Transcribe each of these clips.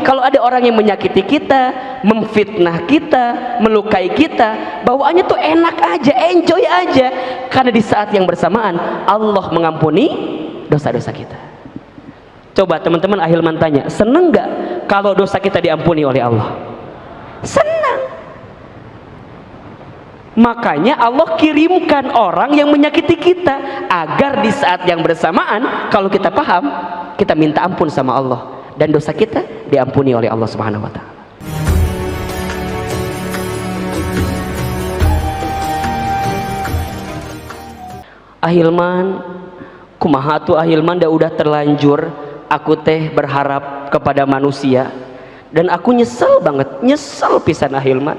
Kalau ada orang yang menyakiti kita, memfitnah kita, melukai kita, bawaannya tuh enak aja, enjoy aja, karena di saat yang bersamaan Allah mengampuni dosa-dosa kita. Coba teman-teman Ahilman tanya, seneng gak kalau dosa kita diampuni oleh Allah? Senang. Makanya Allah kirimkan orang yang menyakiti kita, agar di saat yang bersamaan kalau kita paham, kita minta ampun sama Allah dan dosa kita diampuni oleh Allah Subhanahu wa taala. Ahilman, kumaha tuh Ahilman, dah udah terlanjur aku teh berharap kepada manusia dan aku nyesel banget, nyesel pisan Ahilman.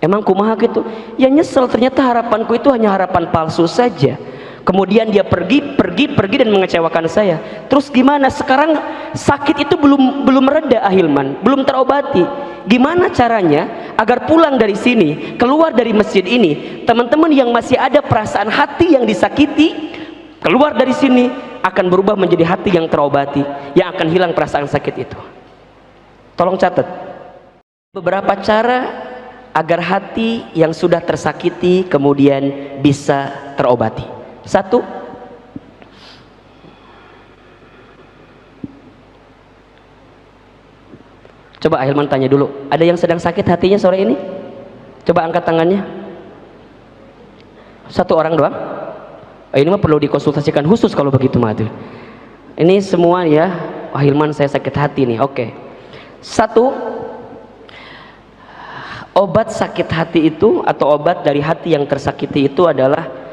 Emang kumaha gitu? Ya nyesel, ternyata harapanku itu hanya harapan palsu saja. Kemudian dia pergi dan mengecewakan saya. Terus gimana? Sekarang sakit itu belum reda Ahilman, belum terobati. Gimana caranya agar pulang dari sini, keluar dari masjid ini, teman-teman yang masih ada perasaan hati yang disakiti, keluar dari sini akan berubah menjadi hati yang terobati, yang akan hilang perasaan sakit itu. Tolong catat beberapa cara agar hati yang sudah tersakiti kemudian bisa terobati. Satu, coba Ahilman tanya dulu, ada yang sedang sakit hatinya sore ini? Coba angkat tangannya. Satu orang doang? Ini mah perlu dikonsultasikan khusus kalau begitu mah tuh. Ini semua ya, Ahilman saya sakit hati nih. Oke. Satu, obat sakit hati itu atau obat dari hati yang tersakiti itu adalah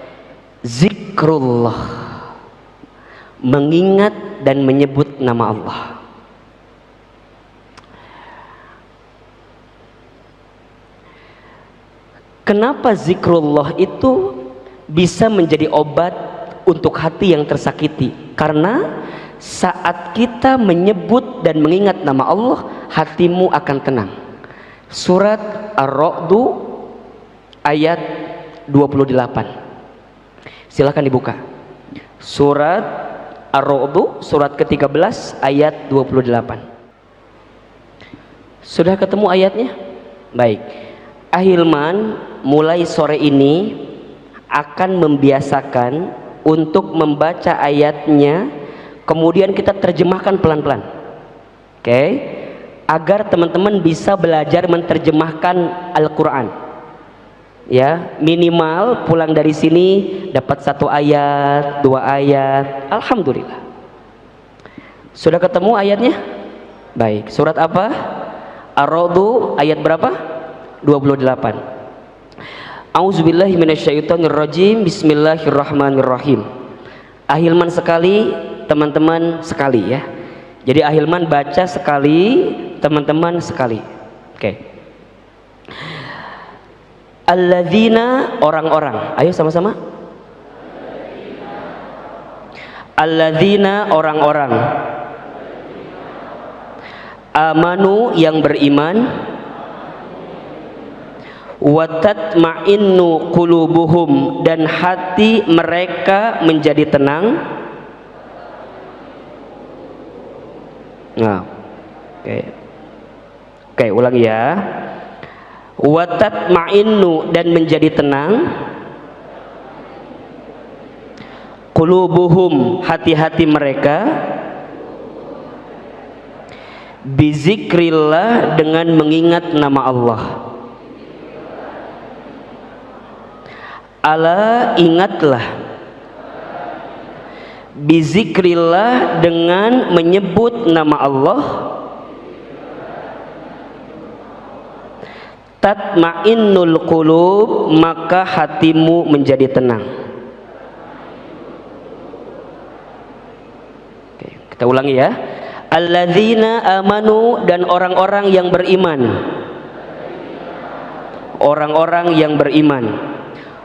zikrullah, mengingat dan menyebut nama Allah. Kenapa zikrullah itu bisa menjadi obat untuk hati yang tersakiti? Karena saat kita menyebut dan mengingat nama Allah, hatimu akan tenang. Surat Ar-Ra'du ayat 28. Silakan dibuka. Surat Ar-Ra'du, surat ke-13 ayat 28. Sudah ketemu ayatnya? Baik. Ahilman mulai sore ini akan membiasakan untuk membaca ayatnya, kemudian kita terjemahkan pelan-pelan. Oke? Agar teman-teman bisa belajar menerjemahkan Al-Quran. Ya, minimal pulang dari sini dapat 1 ayat, 2 ayat. Alhamdulillah. Sudah ketemu ayatnya? Baik. Surat apa? Ar-Ra'du ayat berapa? 28. Auzubillahi minasyaitonirrajim. Bismillahirrahmanirrahim. Ahilman sekali, teman-teman sekali ya. Jadi Ahilman baca sekali, teman-teman sekali. Oke. Alladzina, orang-orang. Ayo sama-sama. Alladzina, orang-orang. Amanu, yang beriman. Wa tatma'innu qulubuhum, dan hati mereka menjadi tenang. Nah, oke, ulangi ya. Wa tatma'innu, dan menjadi tenang. Qulubuhum, hati-hati mereka. Bizikrillah, dengan mengingat nama Allah. Ala, ingatlah. Bizikrillah, dengan menyebut nama Allah. Tatma'innul qulub, maka hatimu menjadi tenang. Oke, kita ulangi ya. Alladzina amanu, dan orang-orang yang beriman. Orang-orang yang beriman.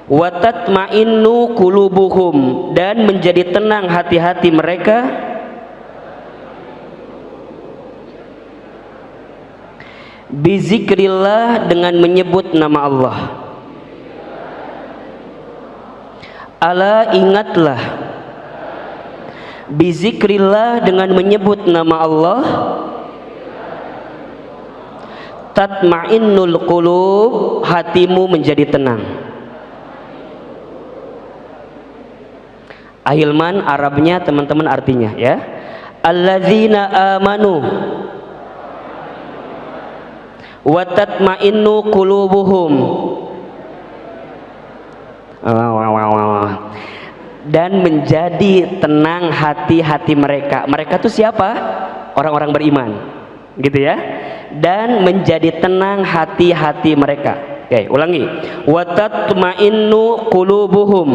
Wa tatma'innu qulubuhum, dan menjadi tenang hati-hati mereka. Bizikrillah, dengan menyebut nama Allah. Ala, ingatlah. Bizikrillah, dengan menyebut nama Allah. tatma'innul qulub, hatimu menjadi tenang. Ahilman Arabnya teman-teman artinya ya, alladzina amanu wa tatma'innu qulubuhum, dan menjadi tenang hati-hati mereka. Mereka itu siapa? Orang-orang beriman, gitu ya. Dan menjadi tenang hati-hati mereka. Oke, ulangi. Wa tatma'innu qulubuhum.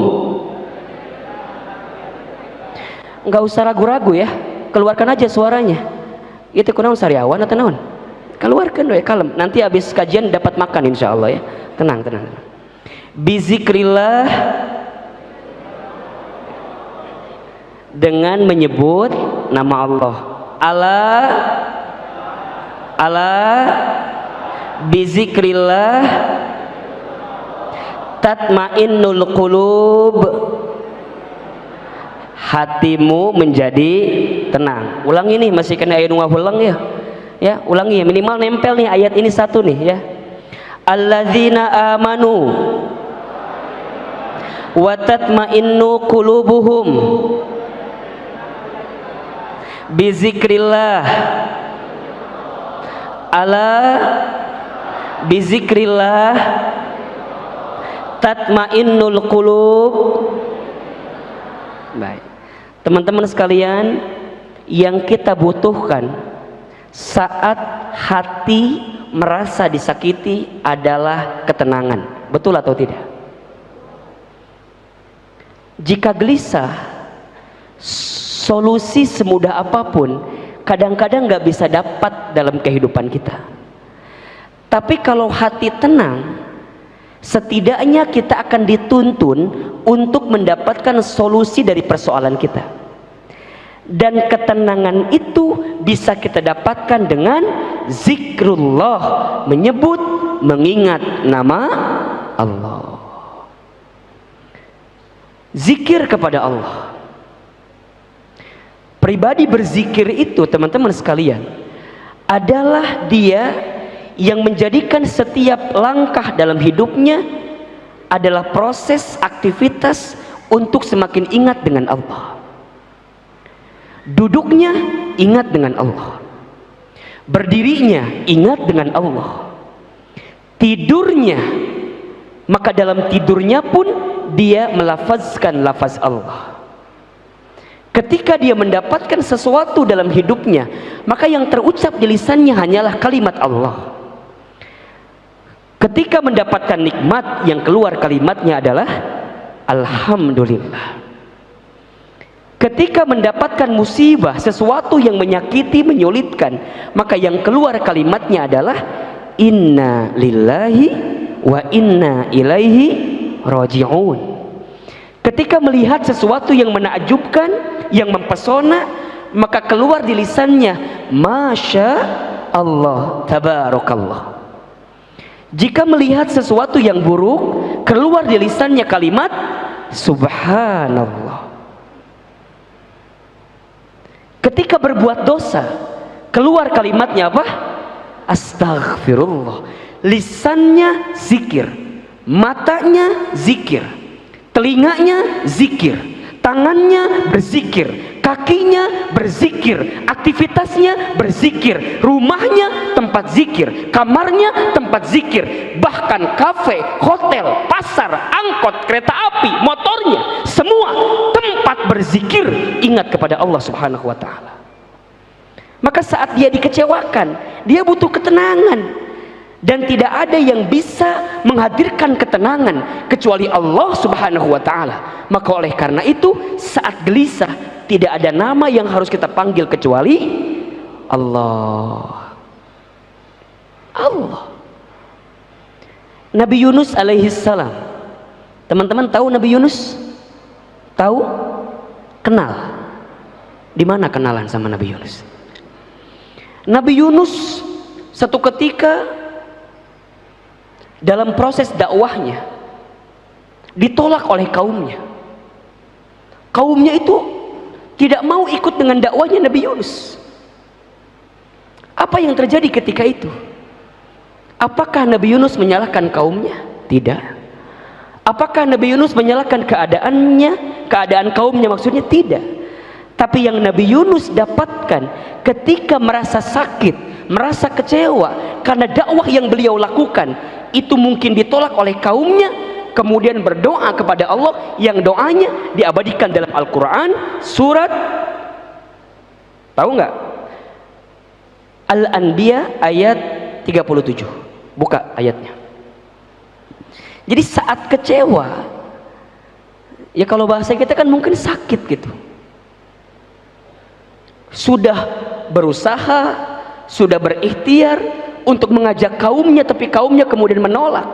Enggak usah ragu-ragu ya, keluarkan aja suaranya. Itu kunaon sariawan atau naon? Keluarkan doa kalem. Nanti habis kajian dapat makan insya Allah ya. Tenang, tenang. Bizikrillah, dengan menyebut nama Allah. Ala bizikrillah tatmainnul qulub, hatimu menjadi tenang. Ulangi nih, masih kena ayat ulang ya. Ya, ulangi ya, minimal nempel nih ayat ini satu nih ya. Alladzina amanu wa tatmainnu qulubuhum bizikrillah, ala bizikrillah tatmainnul qulub. Baik, teman-teman sekalian, yang kita butuhkan saat hati merasa disakiti adalah ketenangan. Betul atau tidak? Jika gelisah, solusi semudah apapun kadang-kadang nggak bisa dapat dalam kehidupan kita. Tapi kalau hati tenang, setidaknya kita akan dituntun untuk mendapatkan solusi dari persoalan kita. Dan ketenangan itu bisa kita dapatkan dengan zikrullah, menyebut, mengingat nama Allah. Zikir kepada Allah. Pribadi berzikir itu, teman-teman sekalian, adalah dia yang menjadikan setiap langkah dalam hidupnya adalah proses aktivitas untuk semakin ingat dengan Allah. Duduknya ingat dengan Allah, berdirinya ingat dengan Allah, tidurnya, maka dalam tidurnya pun dia melafazkan lafaz Allah. Ketika dia mendapatkan sesuatu dalam hidupnya, maka yang terucap di lisannya hanyalah kalimat Allah. Ketika mendapatkan nikmat, yang keluar kalimatnya adalah alhamdulillah. Ketika mendapatkan musibah, sesuatu yang menyakiti, menyulitkan, maka yang keluar kalimatnya adalah inna lillahi wa inna ilaihi raji'un. Ketika melihat sesuatu yang menakjubkan, yang mempesona, maka keluar di lisannya masya Allah, tabarakallah. Jika melihat sesuatu yang buruk, keluar di lisannya kalimat subhanallah. Ketika berbuat dosa, keluar kalimatnya apa? Astaghfirullah. Lisannya zikir, matanya zikir, telinganya zikir, tangannya berzikir, kakinya berzikir, aktivitasnya berzikir, rumahnya tempat zikir, kamarnya tempat zikir, bahkan kafe, hotel, pasar, angkot, kereta api, motornya, semua tempat berzikir, ingat kepada Allah Subhanahu wa ta'ala. Maka saat dia dikecewakan, dia butuh ketenangan. Dan tidak ada yang bisa menghadirkan ketenangan kecuali Allah Subhanahu wa ta'ala. Maka oleh karena itu, saat gelisah, tidak ada nama yang harus kita panggil kecuali Allah. Allah. Nabi Yunus alaihissalam, teman-teman tahu Nabi Yunus? Tahu? Kenal? Di mana kenalan sama Nabi Yunus? Nabi Yunus satu ketika dalam proses dakwahnya ditolak oleh kaumnya. Kaumnya itu tidak mau ikut dengan dakwahnya Nabi Yunus. Apa yang terjadi ketika itu? Apakah Nabi Yunus menyalahkan kaumnya? Tidak. Apakah Nabi Yunus menyalahkan keadaannya, keadaan kaumnya maksudnya? Tidak. Tapi yang Nabi Yunus dapatkan ketika merasa sakit, merasa kecewa karena dakwah yang beliau lakukan itu mungkin ditolak oleh kaumnya, kemudian berdoa kepada Allah yang doanya diabadikan dalam Al-Quran, surat, tahu nggak? Al-Anbiya ayat 37. Buka ayatnya. Jadi saat kecewa, ya kalau bahasa kita kan mungkin sakit gitu, sudah berusaha, sudah berikhtiar untuk mengajak kaumnya, tapi kaumnya kemudian menolak.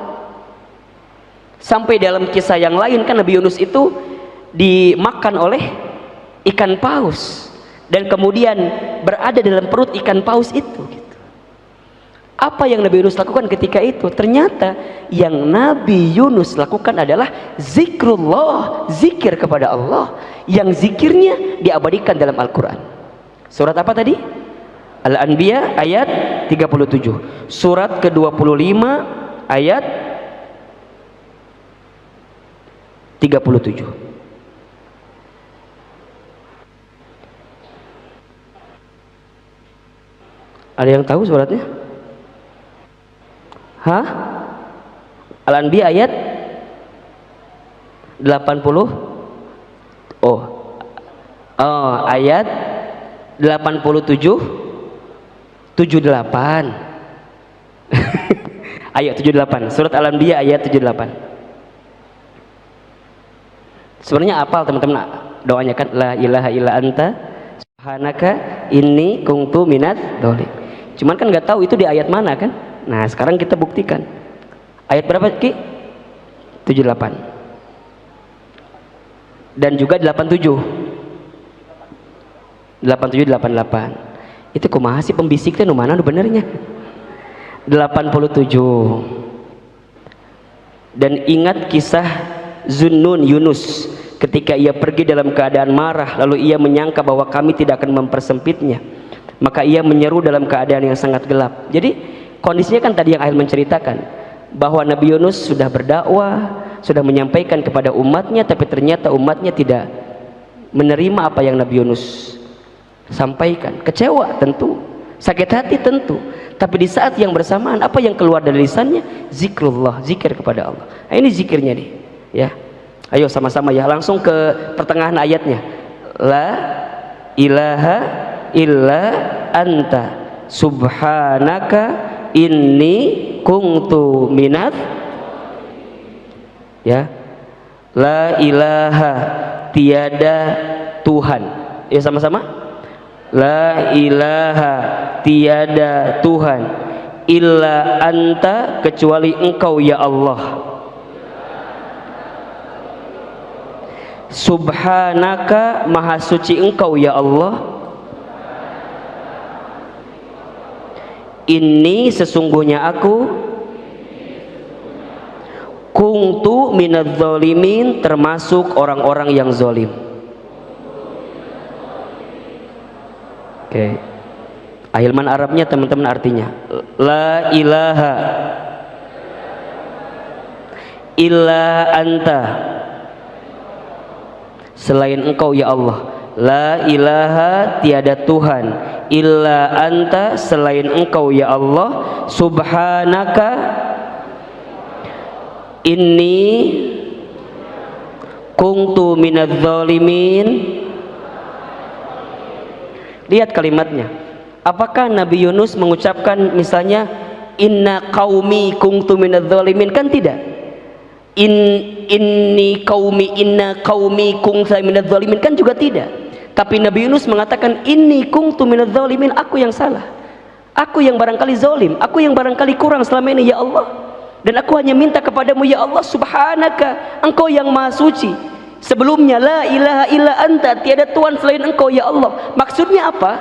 Sampai dalam kisah yang lain kan Nabi Yunus itu dimakan oleh ikan paus dan kemudian berada dalam perut ikan paus itu gitu. Apa yang Nabi Yunus lakukan ketika itu? Ternyata yang Nabi Yunus lakukan adalah zikrullah, zikir kepada Allah, yang zikirnya diabadikan dalam Al-Quran. Surat apa tadi? Al-Anbiya ayat 37. Surat ke-25 ayat 37. Ada yang tahu suratnya? Hah? Al-Anbiya ayat 80. Oh, ayat 87 78. Ayat 78. Surat Al-Anbiya ayat 78. Sebenarnya apal teman-teman doanya kan, la ilaha illa anta subhanaka inni kuntu minadz dzalimin. Cuman kan nggak tahu itu di ayat mana kan. Nah sekarang kita buktikan. Ayat berapa Ki? 78 dan juga 87. 87 88. Itu kumaha sih pembisik teh nu mana nu benernya? 87. Dan ingat kisah Zunnun Yunus ketika ia pergi dalam keadaan marah, lalu ia menyangka bahwa kami tidak akan mempersempitnya, maka ia menyeru dalam keadaan yang sangat gelap. Jadi kondisinya kan tadi yang Ahil menceritakan bahwa Nabi Yunus sudah berdakwah, sudah menyampaikan kepada umatnya, tapi ternyata umatnya tidak menerima apa yang Nabi Yunus sampaikan. Kecewa tentu, sakit hati tentu, tapi di saat yang bersamaan apa yang keluar dari lisannya? Zikrullah, zikir kepada Allah. Nah, ini zikirnya nih ya. Ayo sama-sama ya, langsung ke pertengahan ayatnya. La ilaha illa anta subhanaka inni kuntu minadz, ya. La ilaha, tiada Tuhan. Ya sama-sama. La ilaha, tiada Tuhan, illa anta, kecuali engkau ya Allah. Subhanaka, maha suci engkau ya Allah. Inni, sesungguhnya aku, kuntu minadz dzalimin, termasuk orang-orang yang zalim. Oke. Ahilman Arabnya teman-teman artinya la ilaha illa anta, selain engkau ya Allah. La ilaha, tiada Tuhan, illa anta, selain engkau ya Allah. Subhanaka, inni kuntu minadz dzalimin. Lihat kalimatnya. Apakah Nabi Yunus mengucapkan misalnya inna qaumi kuntu minadz dzalimin? Kan tidak. Inni qaumi, inna qaumi kuntu minadz dzalimin, kan juga tidak. Tapi Nabi Yunus mengatakan inni kuntu minadz dzalimin, aku yang salah, aku yang barangkali zalim, aku yang barangkali kurang selama ini ya Allah, dan aku hanya minta kepadamu ya Allah. Subhanaka, engkau yang maha suci. Sebelumnya la ilaha illa anta, tiada Tuhan selain engkau ya Allah. Maksudnya apa?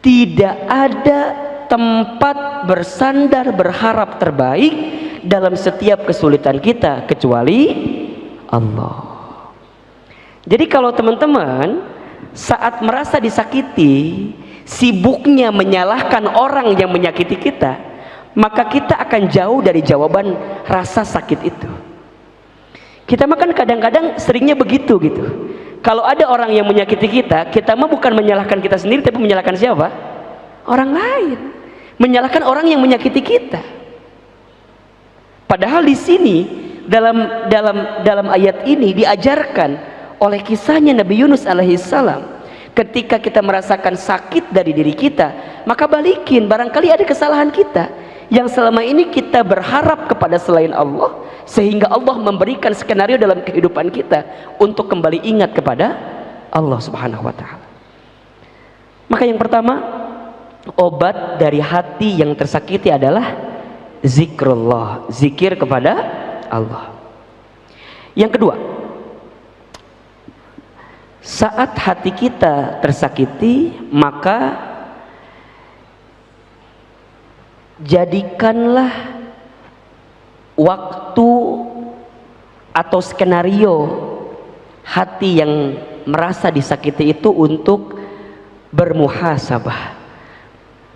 Tidak ada tempat bersandar berharap terbaik dalam setiap kesulitan kita kecuali Allah. Jadi kalau teman-teman saat merasa disakiti, sibuknya menyalahkan orang yang menyakiti kita, maka kita akan jauh dari jawaban rasa sakit itu. Kita makan kadang-kadang seringnya begitu gitu. Kalau ada orang yang menyakiti kita, kita mah bukan menyalahkan kita sendiri, tapi menyalahkan siapa? Orang lain. Menyalahkan orang yang menyakiti kita. Padahal di sini dalam ayat ini diajarkan oleh kisahnya Nabi Yunus alaihissalam. Ketika kita merasakan sakit dari diri kita, maka balikin, barangkali ada kesalahan kita yang selama ini kita berharap kepada selain Allah, sehingga Allah memberikan skenario dalam kehidupan kita untuk kembali ingat kepada Allah subhanahu wa ta'ala. Maka yang pertama, obat dari hati yang tersakiti adalah zikrullah, zikir kepada Allah. Yang kedua, saat hati kita tersakiti, maka jadikanlah waktu atau skenario hati yang merasa disakiti itu untuk bermuhasabah,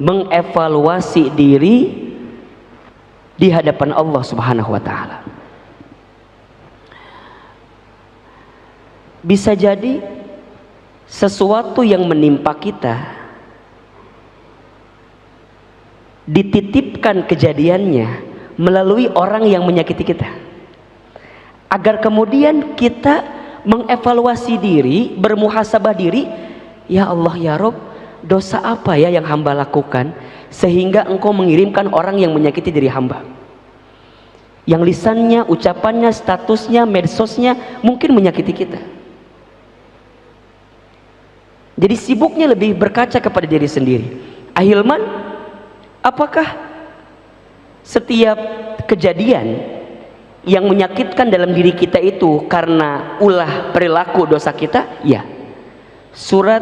mengevaluasi diri di hadapan Allah subhanahu wa ta'ala. Bisa jadi sesuatu yang menimpa kita dititipkan kejadiannya melalui orang yang menyakiti kita, agar kemudian kita mengevaluasi diri, bermuhasabah diri. Ya Allah, ya Rob, dosa apa ya yang hamba lakukan sehingga engkau mengirimkan orang yang menyakiti diri hamba, yang lisannya, ucapannya, statusnya, medsosnya mungkin menyakiti kita. Jadi sibuknya lebih berkaca kepada diri sendiri. Ahilman, apakah setiap kejadian yang menyakitkan dalam diri kita itu karena ulah perilaku dosa kita? Ya. Surat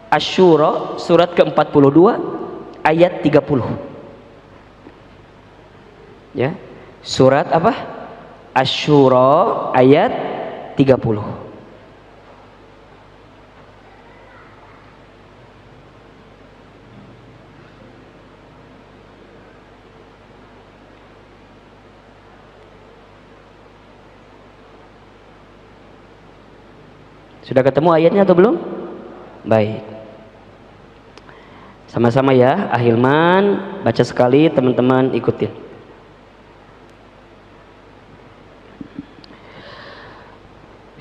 Asy-Syura, surat ke-42 ayat 30. Ya. Surat apa? Asy-Syura ayat 30. Sudah ketemu ayatnya atau belum? Baik. Sama-sama ya, Ahilman baca sekali, teman-teman ikutin.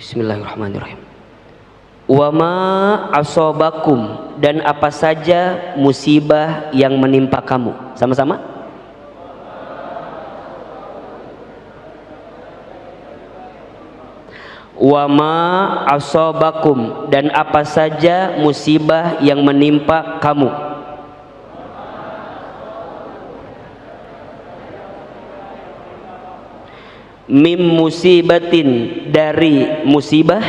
Bismillahirrahmanirrahim. Wa ma asobakum, dan apa saja musibah yang menimpa kamu. Sama-sama. Wa ma asobakum, dan apa saja musibah yang menimpa kamu. Mim musibatin, dari musibah.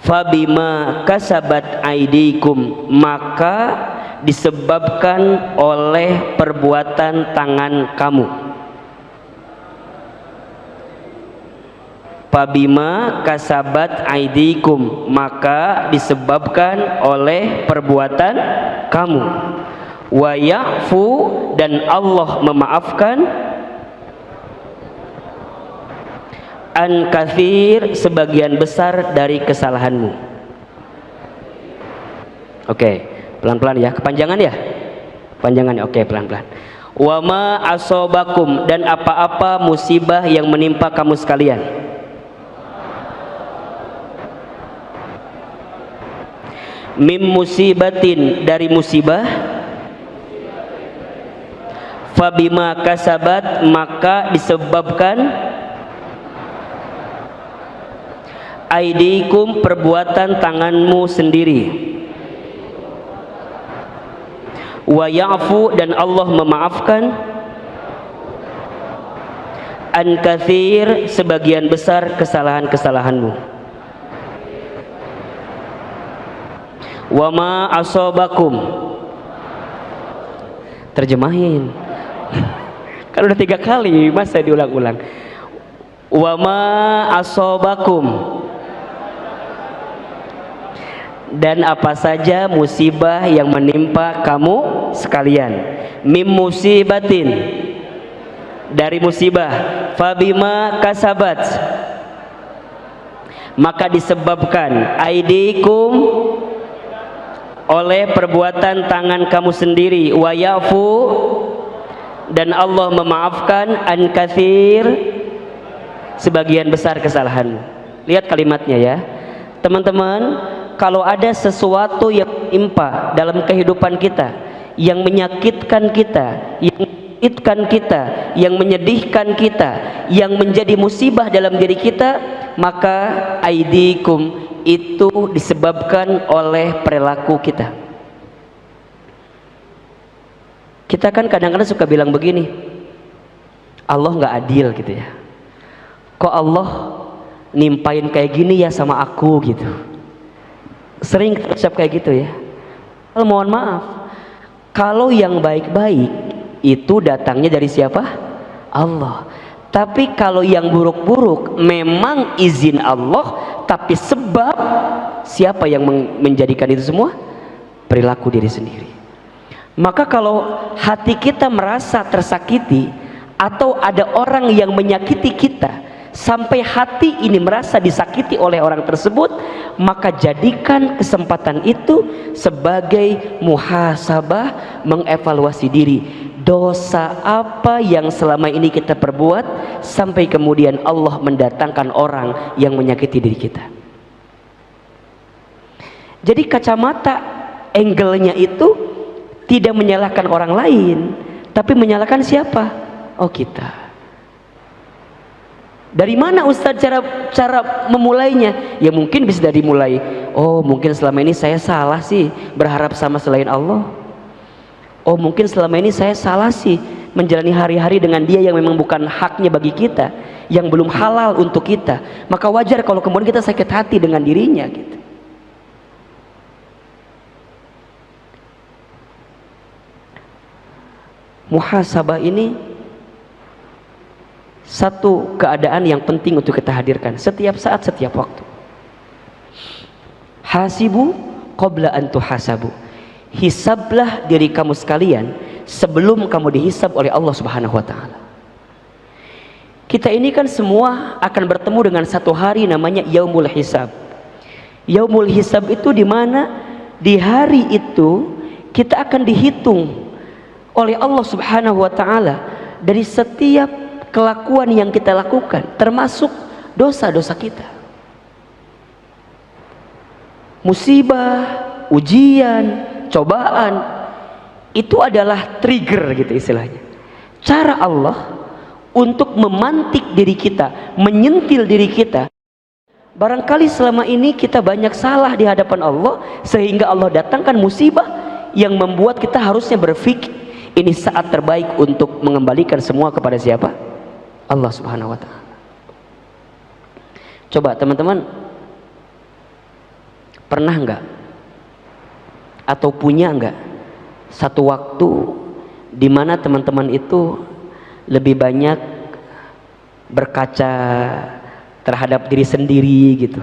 Fabima kasabat aidikum, maka disebabkan oleh perbuatan tangan kamu. Fabima kasabat aidikum, maka disebabkan oleh perbuatan kamu. Wa ya'fu, dan Allah memaafkan, an katsir, sebagian besar dari kesalahanmu. Oke, pelan-pelan ya, kepanjangan ya? Panjangan ya, oke, pelan-pelan. Wa ma asobakum, dan apa-apa musibah yang menimpa kamu sekalian. Mim musibatin, dari musibah. Fabima kasabat, maka disebabkan aidikum, perbuatan tanganmu sendiri. Wa ya'fu, dan Allah memaafkan, an katsir, sebagian besar kesalahan-kesalahanmu. Wa ma asobakum, terjemahin. Kan udah 3 kali, masa diulang-ulang. Wa ma asobakum, dan apa saja musibah yang menimpa kamu sekalian. Mim musibatin, dari musibah. Fabima kasabat, maka disebabkan. Aidikum, oleh perbuatan tangan kamu sendiri. Wa yafu, dan Allah memaafkan. An katsir, sebagian besar kesalahan. Lihat kalimatnya ya teman-teman. Kalau ada sesuatu yang menimpa dalam kehidupan kita, yang menyakitkan kita, yang menyedihkan kita, yang menjadi musibah dalam diri kita, maka aidikum itu disebabkan oleh perilaku kita. Kita kan kadang-kadang suka bilang begini, Allah nggak adil gitu ya. Kok Allah nimpain kayak gini ya sama aku gitu. Sering terucap kayak gitu ya. Mohon maaf, kalau yang baik-baik itu datangnya dari siapa? Allah. Tapi kalau yang buruk-buruk memang izin Allah, tapi sebab siapa yang menjadikan itu semua? Perilaku diri sendiri. Maka kalau hati kita merasa tersakiti, atau ada orang yang menyakiti kita sampai hati ini merasa disakiti oleh orang tersebut, maka jadikan kesempatan itu sebagai muhasabah, mengevaluasi diri. Dosa apa yang selama ini kita perbuat sampai kemudian Allah mendatangkan orang yang menyakiti diri kita. Jadi kacamata angle-nya itu tidak menyalahkan orang lain, tapi menyalahkan siapa? Oh, kita. Dari mana Ustadz cara memulainya? Ya mungkin bisa dari mulai, oh mungkin selama ini saya salah sih berharap sama selain Allah. Oh mungkin selama ini saya salah sih menjalani hari-hari dengan dia yang memang bukan haknya bagi kita, yang belum halal untuk kita. Maka wajar kalau kemudian kita sakit hati dengan dirinya gitu. Muhasabah ini satu keadaan yang penting untuk kita hadirkan setiap saat, setiap waktu. Hasibu qabla an tuhasabu. Hisablah diri kamu sekalian sebelum kamu dihisab oleh Allah Subhanahu wa taala. Kita ini kan semua akan bertemu dengan satu hari namanya yaumul hisab. Yaumul hisab itu di mana di hari itu kita akan dihitung oleh Allah Subhanahu wa taala dari setiap kelakuan yang kita lakukan, termasuk dosa-dosa kita. Musibah, ujian, cobaan, itu adalah trigger gitu istilahnya. Cara Allah untuk memantik diri kita, menyentil diri kita. Barangkali selama ini kita banyak salah di hadapan Allah, sehingga Allah datangkan musibah yang membuat kita harusnya berpikir, ini saat terbaik untuk mengembalikan semua kepada siapa? Allah Subhanahu wa ta'ala. Coba teman-teman, pernah enggak atau punya enggak satu waktu di mana teman-teman itu lebih banyak berkaca terhadap diri sendiri gitu?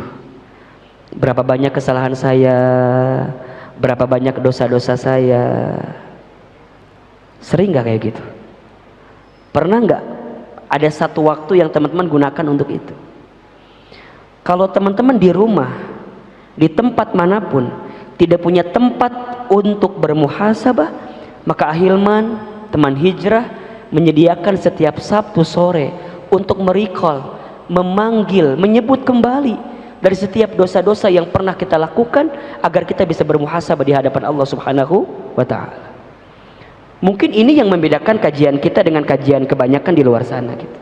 Berapa banyak kesalahan saya, berapa banyak dosa-dosa saya? Sering enggak kayak gitu? Pernah enggak ada satu waktu yang teman-teman gunakan untuk itu? Kalau teman-teman di rumah, di tempat manapun tidak punya tempat untuk bermuhasabah, maka Ahilman, teman hijrah, menyediakan setiap Sabtu sore untuk merecall, memanggil, menyebut kembali dari setiap dosa-dosa yang pernah kita lakukan agar kita bisa bermuhasabah di hadapan Allah Subhanahu wa ta'ala. Mungkin ini yang membedakan kajian kita dengan kajian kebanyakan di luar sana gitu.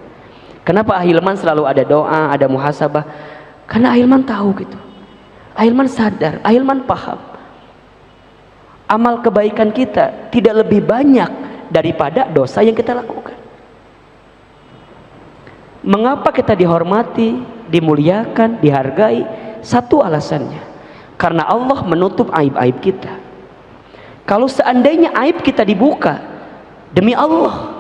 Kenapa Ahilman selalu ada doa, ada muhasabah? Karena Ahilman tahu gitu. Ahilman sadar, Ahilman paham. Amal kebaikan kita tidak lebih banyak daripada dosa yang kita lakukan. Mengapa kita dihormati, dimuliakan, dihargai? Satu alasannya, karena Allah menutup aib-aib kita. Kalau seandainya aib kita dibuka, demi Allah,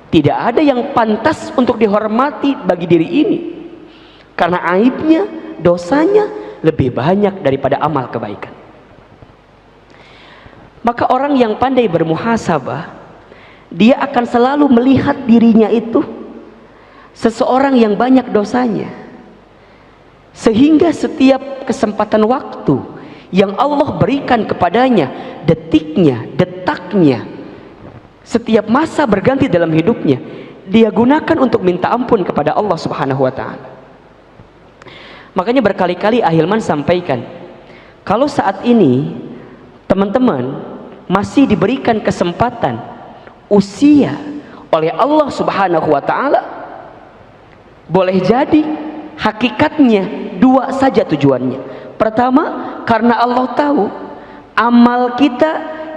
tidak ada yang pantas untuk dihormati bagi diri ini. Karena aibnya, dosanya lebih banyak daripada amal kebaikan. Maka orang yang pandai bermuhasabah, dia akan selalu melihat dirinya itu seseorang yang banyak dosanya, sehingga setiap kesempatan waktu yang Allah berikan kepadanya, detiknya, detaknya, setiap masa berganti dalam hidupnya, dia gunakan untuk minta ampun kepada Allah Subhanahu wa ta'ala. Makanya berkali-kali Ahilman sampaikan, kalau saat ini teman-teman masih diberikan kesempatan usia oleh Allah Subhanahu wa ta'ala, boleh jadi hakikatnya dua saja tujuannya. Pertama, karena Allah tahu amal kita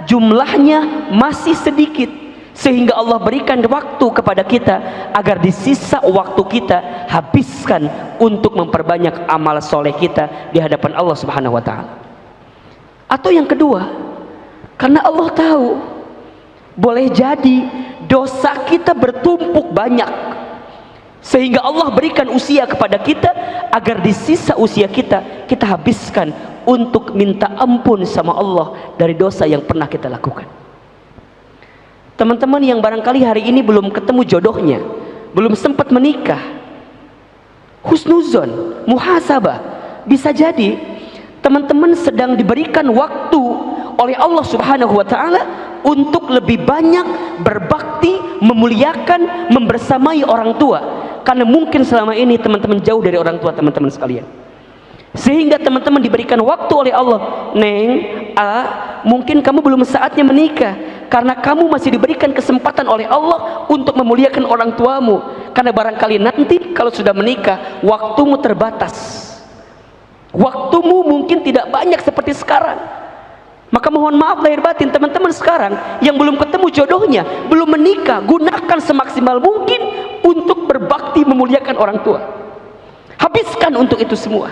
jumlahnya masih sedikit, sehingga Allah berikan waktu kepada kita agar di sisa waktu kita habiskan untuk memperbanyak amal soleh kita di hadapan Allah Subhanahu wa ta'ala. Atau yang kedua, karena Allah tahu boleh jadi dosa kita bertumpuk banyak, sehingga Allah berikan usia kepada kita agar di sisa usia kita, kita habiskan untuk minta ampun sama Allah dari dosa yang pernah kita lakukan. Teman-teman yang barangkali hari ini belum ketemu jodohnya, belum sempat menikah, husnuzon, muhasabah, bisa jadi teman-teman sedang diberikan waktu oleh Allah Subhanahu wa ta'ala untuk lebih banyak berbakti, memuliakan, membersamai orang tua, karena mungkin selama ini teman-teman jauh dari orang tua teman-teman sekalian, sehingga teman-teman diberikan waktu oleh Allah. Neng, mungkin kamu belum saatnya menikah, karena kamu masih diberikan kesempatan oleh Allah untuk memuliakan orang tuamu, karena barangkali nanti kalau sudah menikah waktumu terbatas, waktumu mungkin tidak banyak seperti sekarang. Maka mohon maaf lahir batin teman-teman sekarang yang belum ketemu jodohnya, belum menikah, gunakan semaksimal mungkin untuk berbakti, memuliakan orang tua. Habiskan untuk itu semua.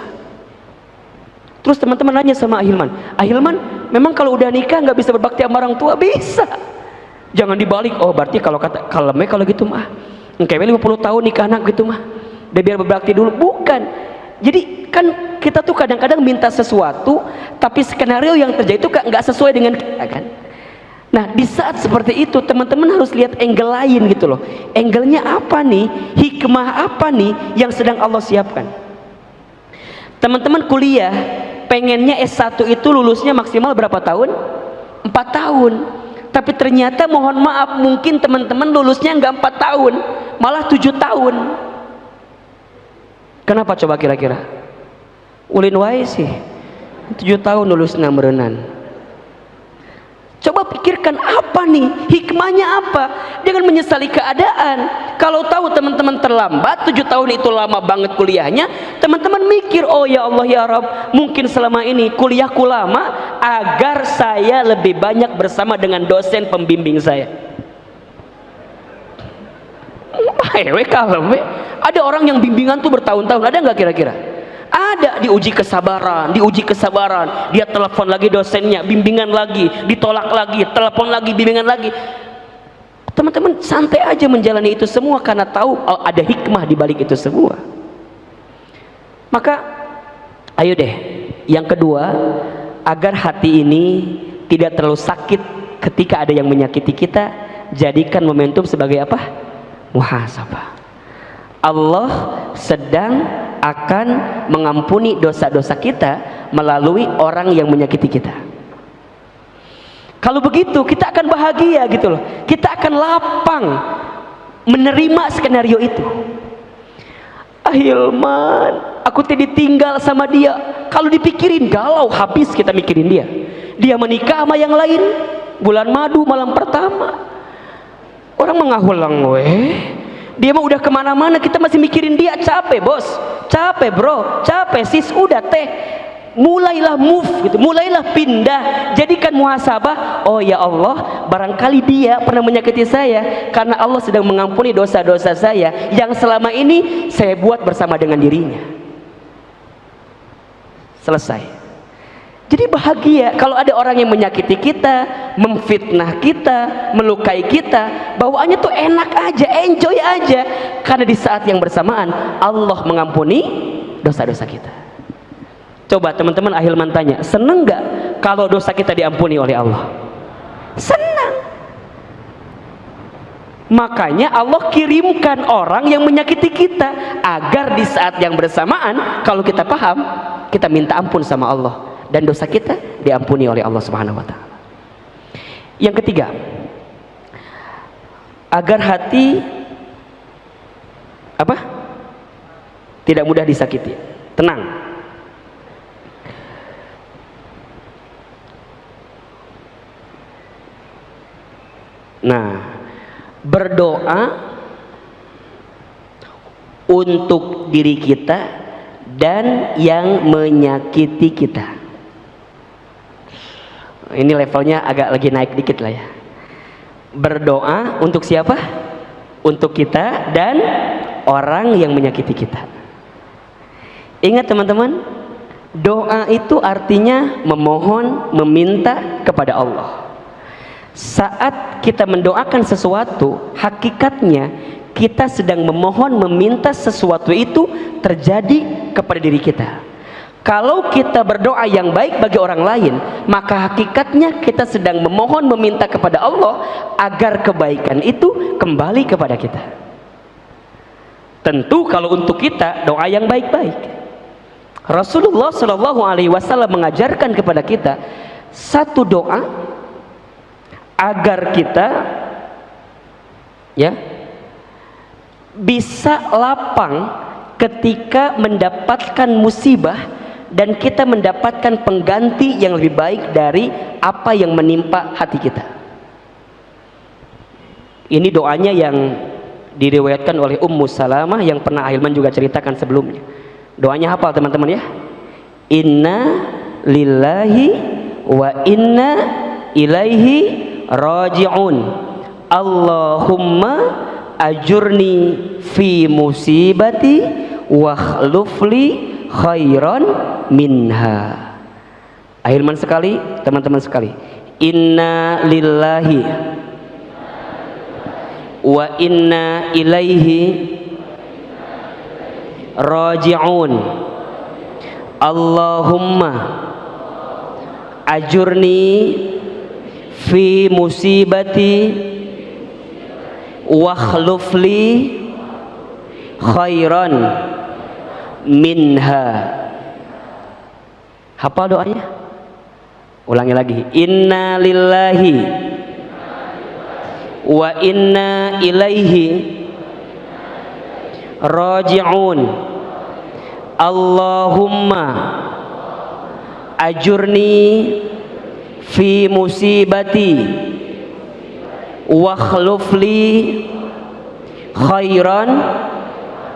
Terus teman-teman nanya sama Ahilman, Ahilman, memang kalau udah nikah nggak bisa berbakti sama orang tua? Bisa. Jangan dibalik, oh berarti kalau kata kaleme kalau gitu mah, engkewe 50 tahun nikah anak gitu mah, udah biar berbakti dulu. Bukan. Jadi kan kita tuh kadang-kadang minta sesuatu, tapi skenario yang terjadi itu nggak sesuai dengan kita kan. Nah di saat seperti itu teman-teman harus lihat angle lain gitu loh. Angle-nya apa nih? Hikmah apa nih yang sedang Allah siapkan? Teman-teman kuliah, pengennya S1 itu lulusnya maksimal berapa tahun? 4 tahun. Tapi ternyata mohon maaf, mungkin teman-teman lulusnya nggak 4 tahun, malah 7 tahun. Kenapa coba kira-kira? Ulin wae sih 7 tahun lulusnya merenan. Coba pikirkan apa nih hikmahnya, apa? Jangan menyesali keadaan. Kalau tahu teman-teman terlambat 7 tahun itu lama banget kuliahnya, teman-teman mikir, oh ya Allah ya Rabb, mungkin selama ini kuliahku lama agar saya lebih banyak bersama dengan dosen pembimbing saya. Ada orang yang bimbingan tuh bertahun-tahun, ada nggak kira-kira? Ada, diuji kesabaran, dia telepon lagi dosennya, bimbingan lagi, ditolak lagi, telepon lagi, bimbingan lagi. Teman-teman santai aja menjalani itu semua karena tahu ada hikmah di balik itu semua. Maka ayo deh, yang kedua, agar hati ini tidak terlalu sakit ketika ada yang menyakiti kita, jadikan momentum sebagai apa? Muhasabah. Allah sedang akan mengampuni dosa-dosa kita melalui orang yang menyakiti kita. Kalau begitu kita akan bahagia gitu loh, kita akan lapang menerima skenario itu. Ahilman, aku tadi ditinggal sama dia. Kalau dipikirin galau habis kita mikirin dia. Dia menikah sama yang lain, bulan madu malam pertama. Orang mengahulang dia mah udah kemana-mana, kita masih mikirin dia. Capek bos, capek bro, capek sis, udah teh, mulailah move gitu, mulailah pindah, jadikan muhasabah. Oh ya Allah, barangkali dia pernah menyakiti saya, karena Allah sedang mengampuni dosa-dosa saya yang selama ini saya buat bersama dengan dirinya. Selesai. Jadi bahagia kalau ada orang yang menyakiti kita, memfitnah kita, melukai kita, bawaannya tuh enak aja, enjoy aja, karena di saat yang bersamaan Allah mengampuni dosa-dosa kita. Coba teman-teman Ahilman tanya, seneng gak kalau dosa kita diampuni oleh Allah? Senang. Makanya Allah kirimkan orang yang menyakiti kita agar di saat yang bersamaan kalau kita paham, kita minta ampun sama Allah dan dosa kita diampuni oleh Allah Subhanahu wa taala. Yang ketiga, agar hati apa? Tidak mudah disakiti, tenang. Nah, berdoa untuk diri kita dan yang menyakiti kita. Ini levelnya agak lagi naik dikit lah ya. Berdoa untuk siapa? Untuk kita dan orang yang menyakiti kita. Ingat teman-teman, doa itu artinya memohon, meminta kepada Allah. Saat kita mendoakan sesuatu, hakikatnya kita sedang memohon, meminta sesuatu itu terjadi kepada diri kita. Kalau kita berdoa yang baik bagi orang lain, maka hakikatnya kita sedang memohon, meminta kepada Allah agar kebaikan itu kembali kepada kita. Tentu kalau untuk kita doa yang baik-baik. Rasulullah Shallallahu Alaihi Wasallam mengajarkan kepada kita satu doa agar kita ya bisa lapang ketika mendapatkan musibah dan kita mendapatkan pengganti yang lebih baik dari apa yang menimpa hati kita. Ini doanya yang diriwayatkan oleh Ummu Salamah yang pernah Ahilman juga ceritakan sebelumnya. Doanya hafal teman-teman ya. Inna lillahi wa inna ilaihi raji'un. Allahumma ajurni fi musibati wa khlufli khairan minha. Ahilman sekali, teman-teman sekali. Inna lillahi wa inna ilaihi raji'un. Allahumma ajurni fi musibati wa khlufli khairan minha. Hafal doanya? Ulangi lagi. Inna lillahi wa inna ilaihi raji'un. Allahumma ajurni fi musibati wa khlufli khairan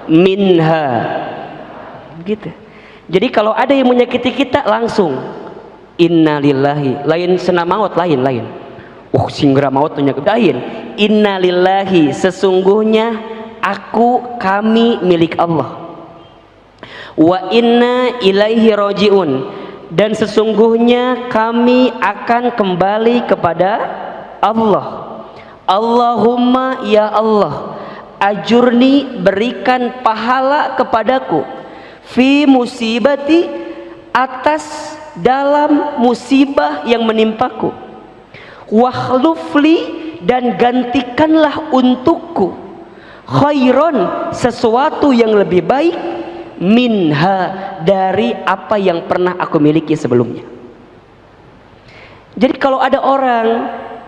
minha. Gitu. Jadi kalau ada yang menyakiti kita langsung innalillahi, lain senam maut, lain singgara maut menyakiti, innalillahi, sesungguhnya aku, kami milik Allah, wa inna ilaihi raji'un, dan sesungguhnya kami akan kembali kepada Allah. Allahumma ya Allah, ajurni, berikan pahala kepadaku, fi musibati, atas dalam musibah yang menimpaku, wakhlufli, dan gantikanlah untukku, khairon, sesuatu yang lebih baik, minha, dari apa yang pernah aku miliki sebelumnya. Jadi kalau ada orang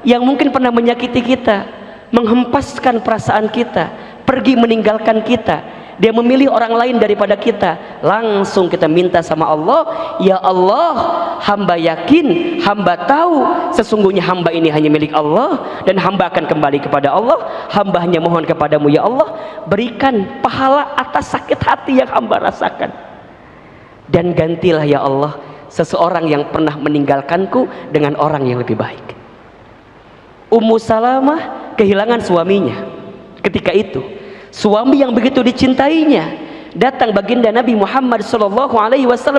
yang mungkin pernah menyakiti kita, menghempaskan perasaan kita, pergi meninggalkan kita, dia memilih orang lain daripada kita, langsung kita minta sama Allah, ya Allah, hamba yakin, hamba tahu sesungguhnya hamba ini hanya milik Allah dan hamba akan kembali kepada Allah. Hamba hanya mohon kepadamu ya Allah, berikan pahala atas sakit hati yang hamba rasakan, dan gantilah ya Allah seseorang yang pernah meninggalkanku dengan orang yang lebih baik. Ummu Salamah kehilangan suaminya ketika itu, suami yang begitu dicintainya. Datang baginda Nabi Muhammad SAW,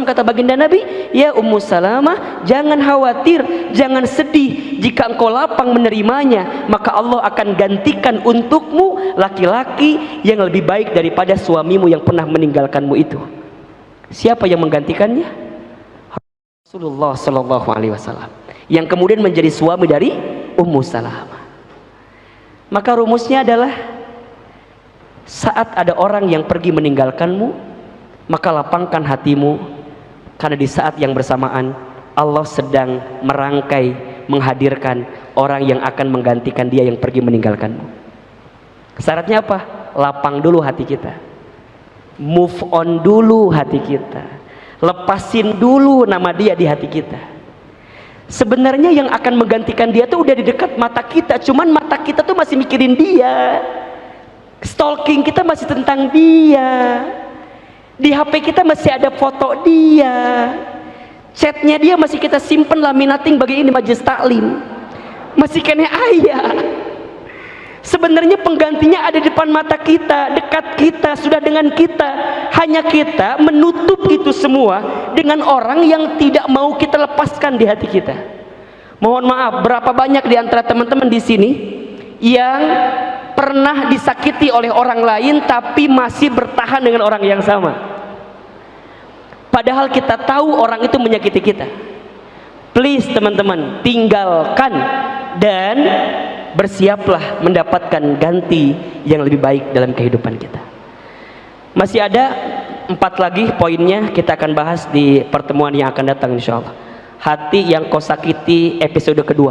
kata baginda Nabi, ya Ummu Salamah, jangan khawatir, jangan sedih, jika engkau lapang menerimanya, maka Allah akan gantikan untukmu laki-laki yang lebih baik daripada suamimu yang pernah meninggalkanmu itu. Siapa yang menggantikannya? Rasulullah SAW, yang kemudian menjadi suami dari Ummu Salamah. Maka rumusnya adalah saat ada orang yang pergi meninggalkanmu, maka lapangkan hatimu, karena di saat yang bersamaan Allah sedang merangkai, menghadirkan orang yang akan menggantikan dia yang pergi meninggalkanmu. Syaratnya apa? Lapang dulu hati kita, move on dulu hati kita, lepasin dulu nama dia di hati kita. Sebenarnya yang akan menggantikan dia tuh udah di dekat mata kita, cuman mata kita tuh masih mikirin dia, stalking kita masih tentang dia, di HP kita masih ada foto dia, chatnya dia masih kita simpen laminating bagi ini majelis taklim, masih kena ayah. Sebenarnya penggantinya ada di depan mata kita, dekat kita, sudah dengan kita. Hanya kita menutup itu semua dengan orang yang tidak mau kita lepaskan di hati kita. Mohon maaf, berapa banyak di antara teman-teman di sini yang pernah disakiti oleh orang lain tapi masih bertahan dengan orang yang sama, padahal kita tahu orang itu menyakiti kita. Please teman-teman, tinggalkan dan bersiaplah mendapatkan ganti yang lebih baik dalam kehidupan kita. Masih ada 4 lagi poinnya, kita akan bahas di pertemuan yang akan datang insyaallah. Hati yang kau sakiti episode kedua,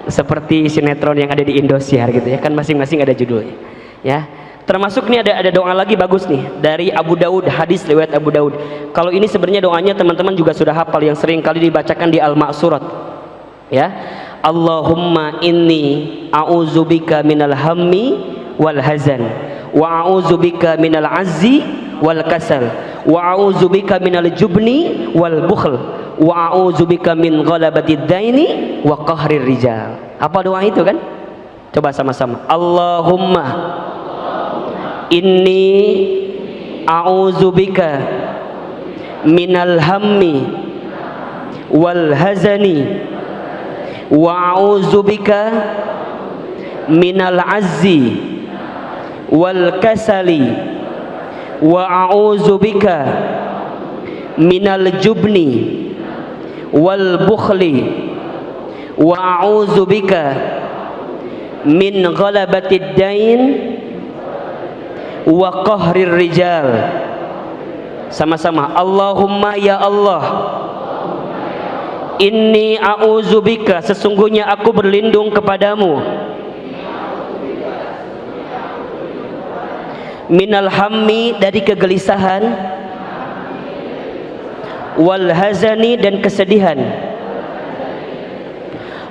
seperti sinetron yang ada di Indosiar gitu ya kan, masing-masing ada judulnya ya. Termasuk nih ada doa lagi bagus nih dari Abu Daud, hadis riwayat Abu Daud. Kalau ini sebenarnya doanya teman-teman juga sudah hafal, yang sering kali dibacakan di Al-Ma'surat ya. Allahumma inni a'udzubika minal hammi wal hazan wa a'udzubika minal azzi wal kasal wa a'udzubika minal jubni wal bukhl wa a'udzubika min ghalabatid daini wa qahrir rijal. Apa doa itu kan? Coba sama-sama. Allahumma inni a'udzubika minal hammi wal hazani wa a'udzubika minal azzi wal kasali wa a'udzubika minal jubni wal bukhli wa a'udzubika min ghalabatid dain wa qahrir rijal. Sama-sama. Allahumma ya Allah, inni a'udzubika, sesungguhnya aku berlindung kepadamu, minal hammi, dari kegelisahan, wal hazani, dan kesedihan,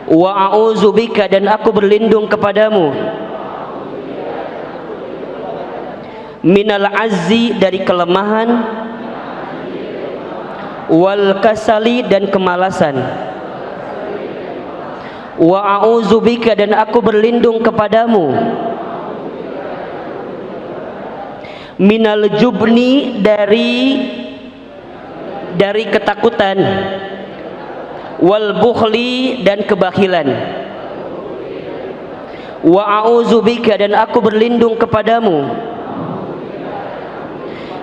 wa a'udzubika, dan aku berlindung kepadamu, minal azzi, dari kelemahan, wal kasali, dan kemalasan, wa a'udzubika, dan aku berlindung kepadamu, minal jubni, dari ketakutan, wal bukhli, dan kebakilan, wa a'udzubika, dan aku berlindung kepadamu,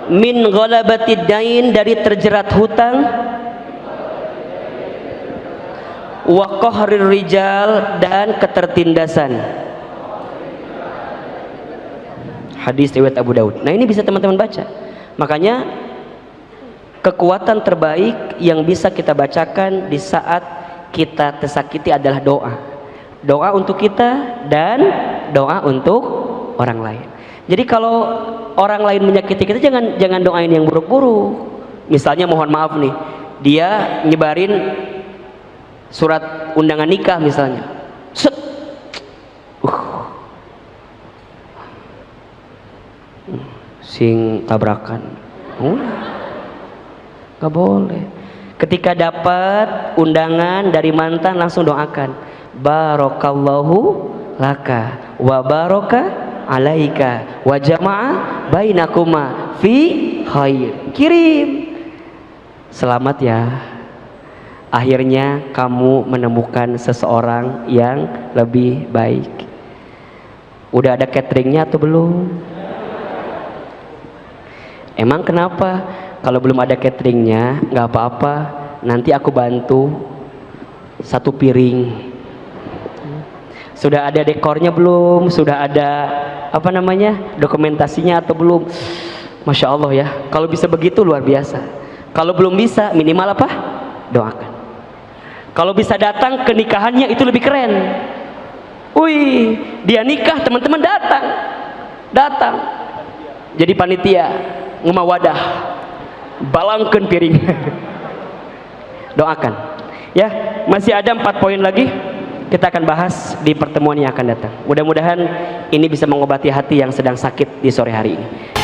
min ghalabatid dain, dari terjerat hutang, wa qahrir rijal, dan ketertindasan. Hadis riwayat Abu Daud. Nah ini bisa teman-teman baca. Makanya kekuatan terbaik yang bisa kita bacakan di saat kita tersakiti adalah doa. Doa untuk kita dan doa untuk orang lain. Jadi kalau orang lain menyakiti kita, jangan doain yang buruk-buruk. Misalnya mohon maaf nih, dia nyebarin surat undangan nikah misalnya, set, sing tabrakan, nggak boleh. Ketika dapat undangan dari mantan, langsung doakan, barakallahu laka wa baraka alaika wa jama'a bainakuma fi khair. Kirim, selamat ya, akhirnya kamu menemukan seseorang yang lebih baik. Udah ada cateringnya atau belum? Emang kenapa? Kalau belum ada cateringnya nggak apa-apa, nanti aku bantu 1 piring Sudah ada dekornya belum? Sudah ada apa namanya, dokumentasinya atau belum? Masya Allah ya, kalau bisa begitu luar biasa. Kalau belum bisa, minimal apa? Doakan. Kalau bisa datang ke nikahannya itu lebih keren. Wih, dia nikah, teman-teman datang jadi panitia ngemawadah, balangkeun piring. Doakan ya. Masih ada 4 poin lagi, kita akan bahas di pertemuan yang akan datang. Mudah-mudahan ini bisa mengobati hati yang sedang sakit di sore hari ini.